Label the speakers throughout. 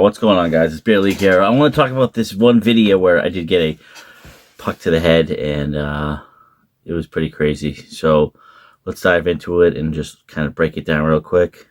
Speaker 1: What's going on, guys? It's Beer League here. I want to talk about this one video where I did get a puck to the head, and it was pretty crazy. So let's dive into it and just kind of break it down real quick.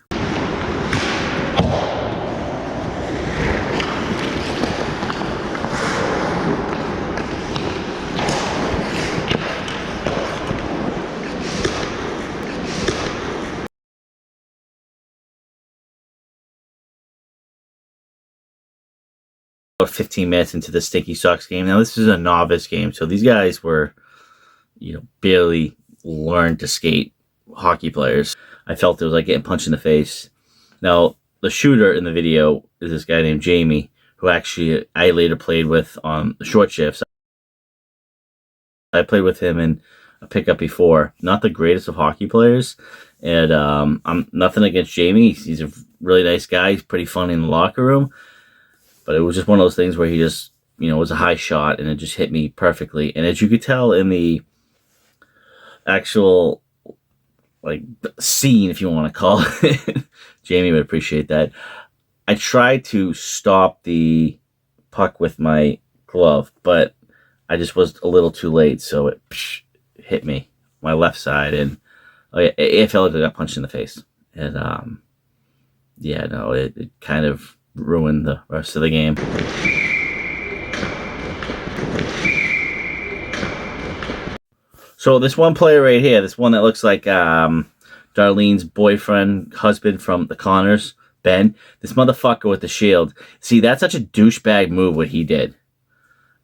Speaker 1: 15 minutes into the StinkySocks game. Now, this is a novice game, so these guys were, barely learned to skate hockey players. I felt it was like getting punched in the face. Now, the shooter in the video is this guy named Jamie, who actually I later played with on the short shifts. I played with him in a pickup before. Not the greatest of hockey players, and I'm nothing against Jamie. He's a really nice guy. He's pretty funny in the locker room. But it was just one of those things where he just, was a high shot, and it just hit me perfectly. And as you could tell in the actual, scene, if you want to call it, Jamie would appreciate that. I tried to stop the puck with my glove, but I just was a little too late, so it hit me, my left side, and it felt like I got punched in the face. And, it kind of ruined the rest of the game. So this one player right here, this one that looks like Darlene's boyfriend, husband from the Connors, Ben, this motherfucker with the shield. See, that's such a douchebag move what he did.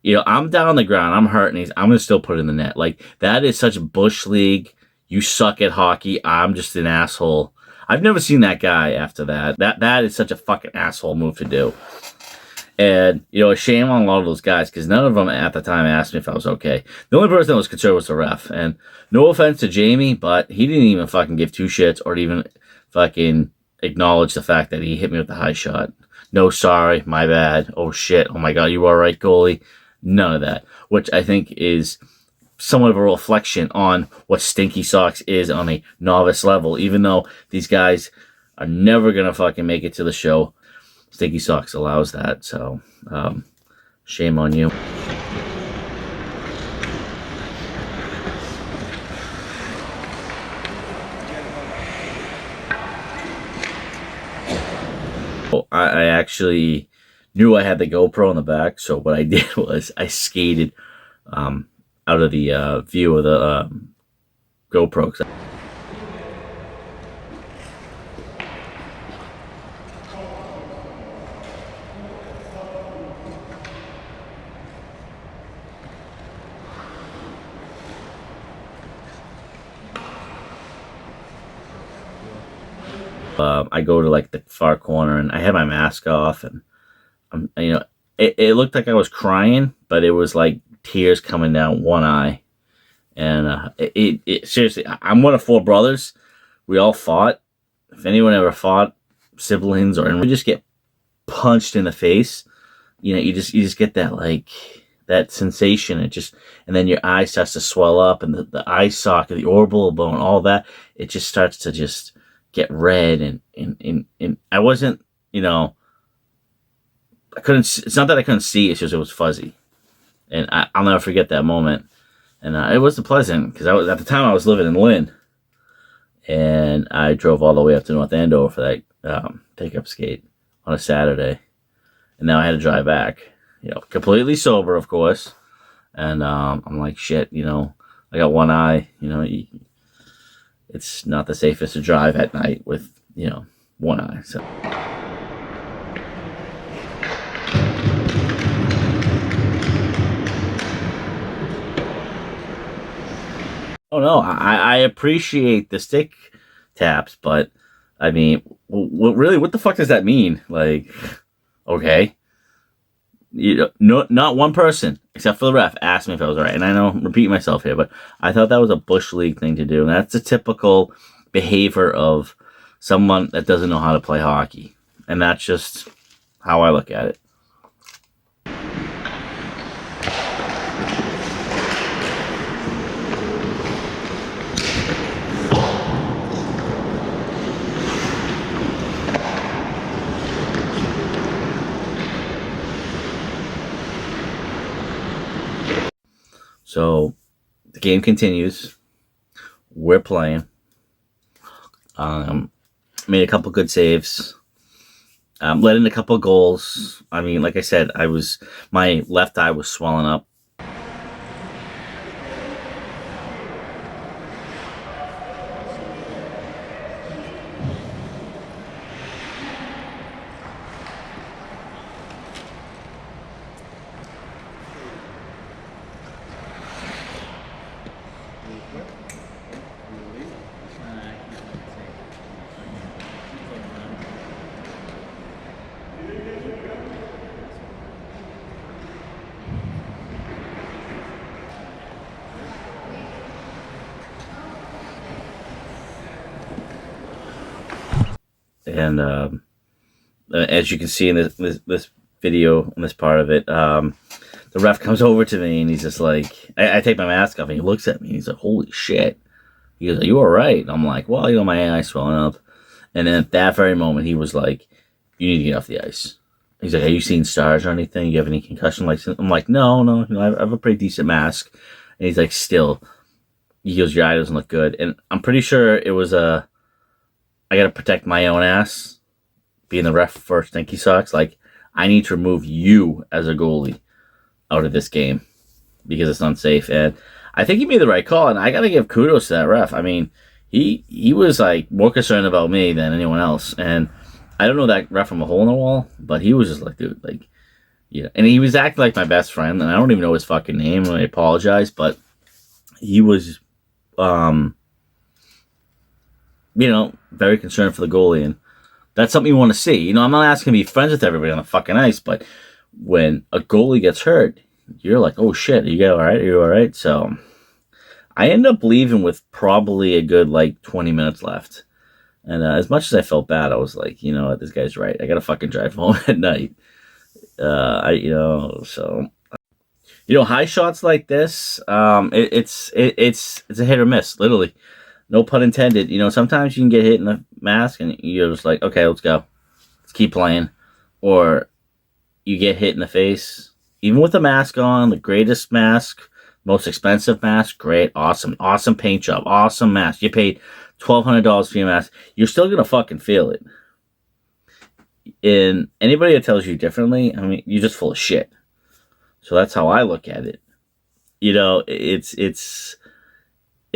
Speaker 1: I'm down on the ground, I'm hurt, and I'm going to still put it in the net. Like, that is such a bush league. You suck at hockey. I'm just an asshole. I've never seen that guy after that. That is such a fucking asshole move to do. And, a shame on a lot of those guys, because none of them at the time asked me if I was okay. The only person that was concerned was the ref. And no offense to Jamie, but he didn't even fucking give two shits or even fucking acknowledge the fact that he hit me with the high shot. No, sorry, my bad. Oh, shit. Oh, my God, you all right, goalie? None of that, which I think is somewhat of a reflection on what StinkySocks is on a novice level. Even though these guys are never going to fucking make it to the show, StinkySocks allows that. So, shame on you. I actually knew I had the GoPro in the back, so what I did was I skated out of the view of the GoPro. I go to the far corner, and I had my mask off, and it looked like I was crying, but it was like tears coming down one eye. And seriously, I'm one of four brothers. We all fought. If anyone ever fought, siblings, and we just get punched in the face, you just get that that sensation. And then your eye starts to swell up, and the eye socket, the orbital bone, all that, it just starts to just get red. And I wasn't, I couldn't. It's not that I couldn't see; it's just it was fuzzy. And I'll never forget that moment. And it wasn't pleasant, because at the time I was living in Lynn, and I drove all the way up to North Andover for that pickup skate on a Saturday, and now I had to drive back, completely sober, of course. And I'm like, shit, I got one eye, it's not the safest to drive at night with one eye. So. Oh no, I appreciate the stick taps, but I mean, what the fuck does that mean? Okay, not one person except for the ref asked me if I was all right, and I know I'm repeating myself here, but I thought that was a bush league thing to do, and that's a typical behavior of someone that doesn't know how to play hockey, and that's just how I look at it. So the game continues. We're playing. Made a couple good saves. Let in a couple goals. I mean, like I said, my left eye was swelling up. And as you can see in this video, in this part of it, the ref comes over to me and he's just like, I take my mask off and he looks at me and he's like, holy shit. He goes, are you all right? And I'm like, well, my eye's swelling up. And then at that very moment, he was like, you need to get off the ice. He's like, have you seen stars or anything? You have any concussion license? I'm like, no, I have a pretty decent mask. And he's like, still. He goes, your eye doesn't look good. And I'm pretty sure it was I got to protect my own ass, being the ref for StinkySocks. Like, I need to remove you as a goalie out of this game because it's unsafe. And I think he made the right call, and I got to give kudos to that ref. I mean, he was, like, more concerned about me than anyone else. And I don't know that ref from a hole in the wall, but he was just like, dude, like, yeah. And he was acting like my best friend, and I don't even know his fucking name, and I apologize, but he was, very concerned for the goalie, and that's something you want to see. I'm not asking to be friends with everybody on the fucking ice, but when a goalie gets hurt, you're like, oh shit, are you all right? Are you all right? So I ended up leaving with probably a good, 20 minutes left. And as much as I felt bad, I was like, what, this guy's right. I got to fucking drive home at night. High shots like this, it's a hit or miss, literally. No pun intended. Sometimes you can get hit in the mask and you're just like, okay, let's go. Let's keep playing. Or you get hit in the face. Even with the mask on, the greatest mask, most expensive mask, great, awesome paint job, awesome mask. You paid $1,200 for your mask. You're still going to fucking feel it. And anybody that tells you differently, I mean, you're just full of shit. So that's how I look at it. It's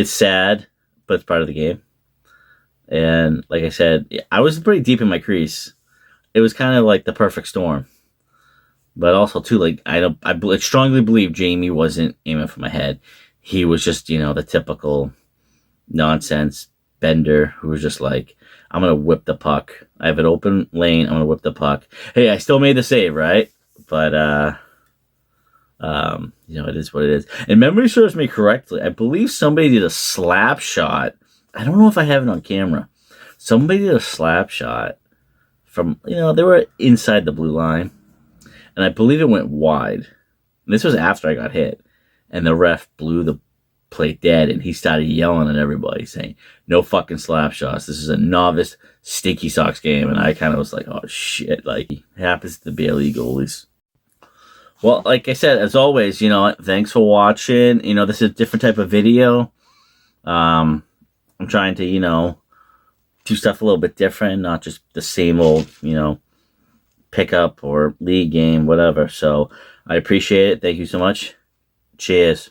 Speaker 1: sad, but it's part of the game. And like I said, I was pretty deep in my crease. It was kind of like the perfect storm. But also too, I strongly believe Jamie wasn't aiming for my head. He was just, the typical nonsense bender who was just like, I'm gonna whip the puck. I have an open lane. I'm gonna whip the puck. Hey, I still made the save, right? But it is what it is. And memory serves me correctly, I believe somebody did a slap shot. I don't know if I have it on camera. Somebody did a slap shot from, they were inside the blue line. And I believe it went wide. And this was after I got hit. And the ref blew the play dead. And he started yelling at everybody saying, no fucking slap shots. This is a novice StinkySocks game. And I kind of was like, oh shit. It happens to the Bailey goalies. Well, like I said, as always, thanks for watching. This is a different type of video. I'm trying to, do stuff a little bit different, not just the same old, pickup or league game, whatever. So I appreciate it. Thank you so much. Cheers.